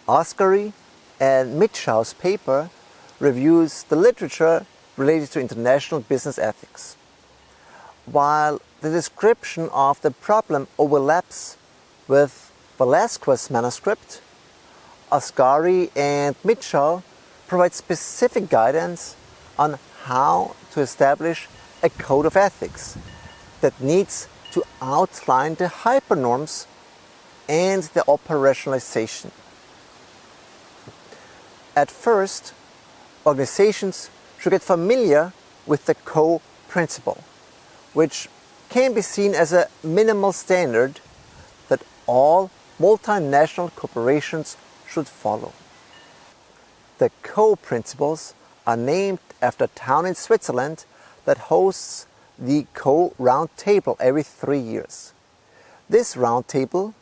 Asgary and Mitschow's paper reviews the literature related to international business ethics. While the description of the problem overlaps with Velasquez's manuscript, Asgary and Mitschow provide specific guidance on how to establish a code of ethics that needs to outline the hypernorms and their operationalization. At first, organizations should get familiar with the co-principle, which can be seen as a minimal standard that all multinational corporations should follow. The co-principles are named after a town in Switzerland that hosts the Co-Round Table every 3 years. This round table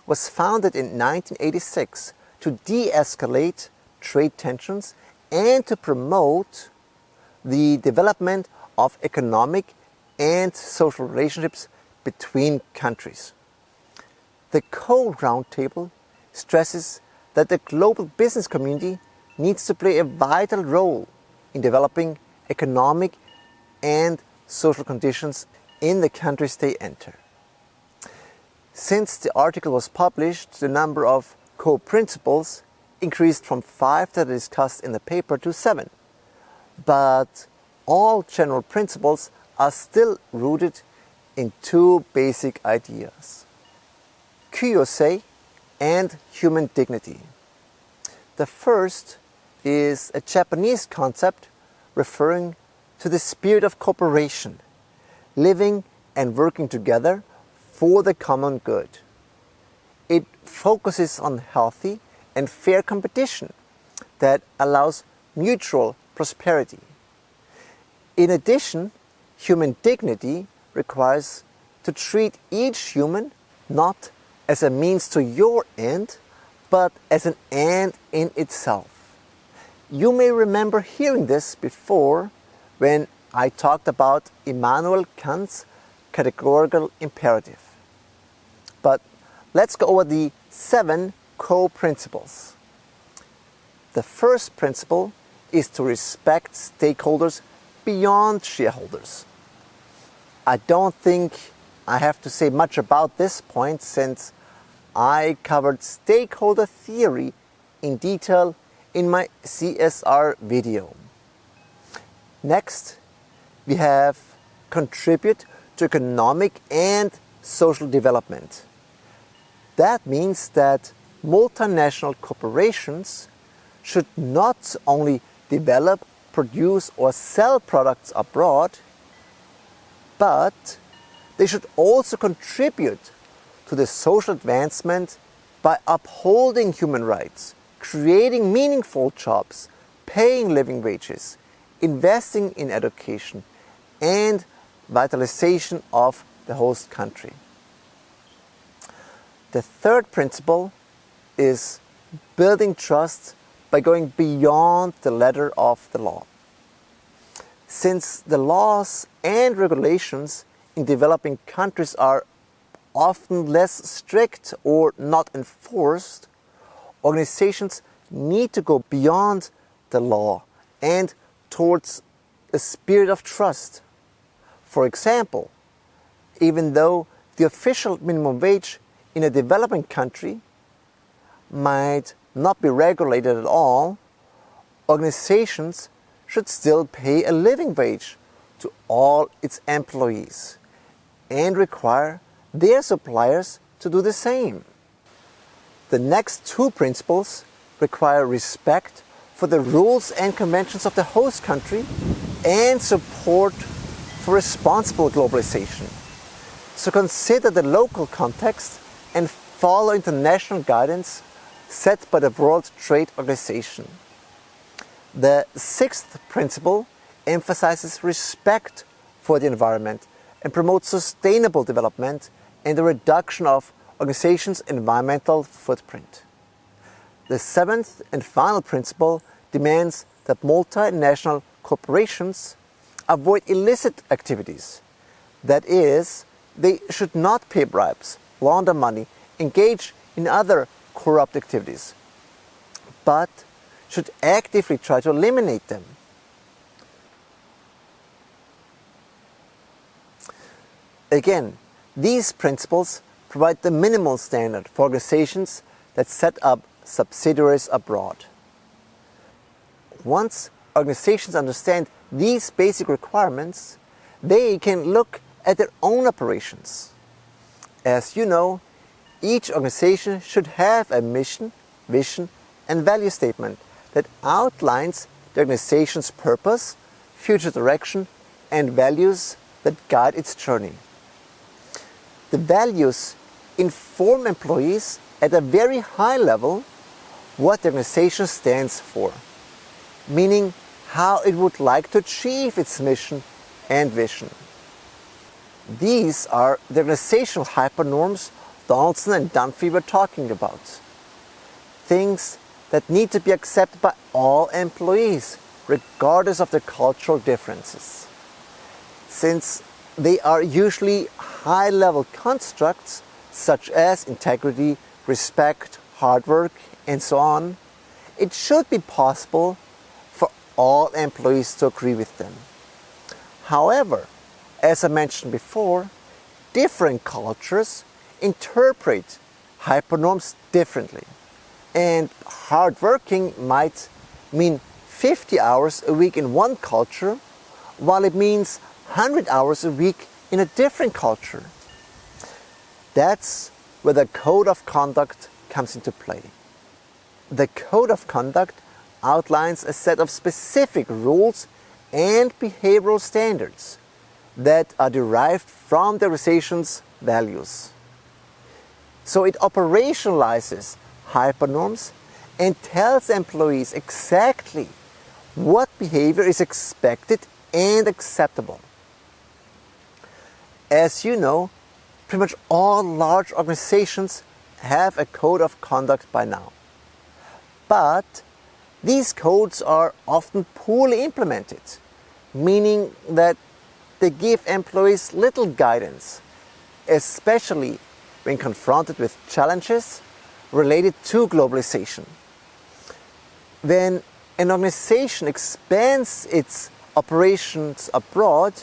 was founded in 1986 to de-escalate trade tensions and to promote the development of economic and social relationships between countries. The Co-Round Table stresses that the global business community needs to play a vital role in developing economic and social conditions in the countries they enter. Since the article was published, the number of co-principles increased from 5 that are discussed in the paper to 7. But all general principles are still rooted in 2 basic ideas: kyosei and human dignity. The first is a Japanese concept referring to the spirit of cooperation, living and working together for the common good. It focuses on healthy and fair competition that allows mutual prosperity. In addition, human dignity requires to treat each human not as a means to your end, but as an end in itself. You may remember hearing this before when I talked about Immanuel Kant's categorical imperative. But let's go over the 7 co-principles. The first principle is to respect stakeholders beyond shareholders. I don't think I have to say much about this point since I covered stakeholder theory in detail in my CSR video. Next, we have contribute to economic and social development. That means that multinational corporations should not only develop, produce or sell products abroad, but they should also contribute to the social advancement by upholding human rights, creating meaningful jobs, paying living wages, investing in education, and vitalization of the host country. The third principle is building trust by going beyond the letter of the law. Since the laws and regulations in developing countries are often less strict or not enforced, organizations need to go beyond the law and towards a spirit of trust. For example, even though the official minimum wage in a developing country might not be regulated at all, organizations should still pay a living wage to all its employees and require their suppliers to do the same. The next 2 principles require respect for the rules and conventions of the host country and support for responsible globalization. So consider the local context and follow international guidance set by the World Trade Organization. The 6th principle emphasizes respect for the environment and promotes sustainable development and the reduction of organizations' environmental footprint. The 7th and final principle demands that multinational corporations avoid illicit activities. That is, they should not pay bribes, launder money, engage in other corrupt activities. but should actively try to eliminate them. Again, these principles provide the minimal standard for organizations that set up subsidiaries abroad. Once organizations understand these basic requirements, they can look at their own operations. As you know, each organization should have a mission, vision, and value statement that outlines the organization's purpose, future direction, and values that guide its journey. The values inform employees at a very high level what the organization stands for, meaning how it would like to achieve its mission and vision. These are the organizational hypernorms Donaldson and Dunphy were talking about. Things that need to be accepted by all employees, regardless of their cultural differences. Since they are usually high-level constructs, such as integrity, respect, hard work, and so on, it should be possible for all employees to agree with them. However, as I mentioned before, different cultures interpret hypernorms differently. And hard working might mean 50 hours a week in one culture, while it means 100 hours a week in a different culture. That's where the code of conduct comes into play. The code of conduct outlines a set of specific rules and behavioral standards that are derived from the organization's values. So it operationalizes hypernorms and tells employees exactly what behavior is expected and acceptable. As you know, pretty much all large organizations have a code of conduct by now. But these codes are often poorly implemented, meaning that they give employees little guidance, especially when confronted with challenges related to globalization. When an organization expands its operations abroad,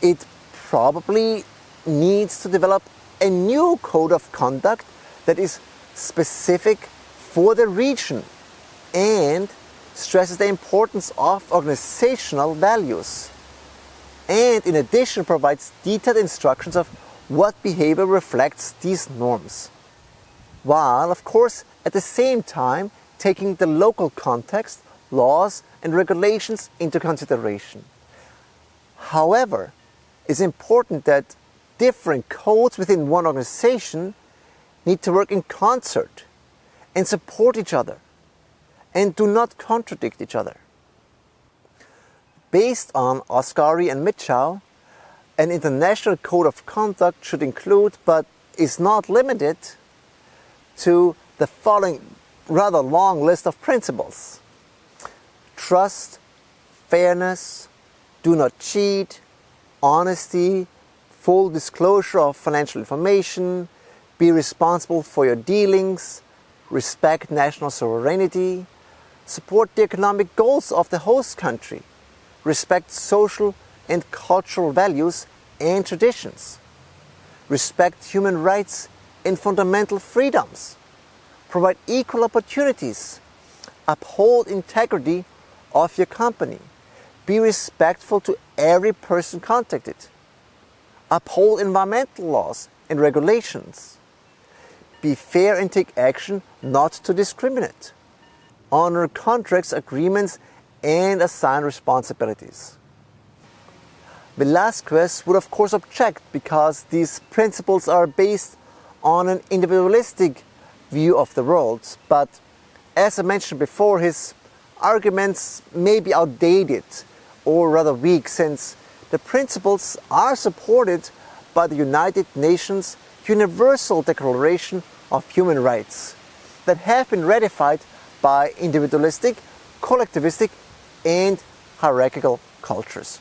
it probably needs to develop a new code of conduct that is specific for the region and stresses the importance of organizational values, and in addition provides detailed instructions of what behavior reflects these norms, while of course at the same time taking the local context, laws and regulations into consideration. However, it's important that different codes within one organization need to work in concert and support each other and do not contradict each other. Based on Asgary and Mitschow, an international code of conduct should include, but is not limited to, the following rather long list of principles: trust, fairness, do not cheat, honesty, full disclosure of financial information, be responsible for your dealings, respect national sovereignty, support the economic goals of the host country, respect social and cultural values and traditions, respect human rights and fundamental freedoms, provide equal opportunities, uphold integrity of your company, be respectful to every person contacted, uphold environmental laws and regulations, be fair and take action not to discriminate, honor contracts, agreements, and assign responsibilities. Velázquez would of course object because these principles are based on an individualistic view of the world, but as I mentioned before, his arguments may be outdated or rather weak, since the principles are supported by the United Nations Universal Declaration of Human Rights that have been ratified by individualistic, collectivistic, and hierarchical cultures.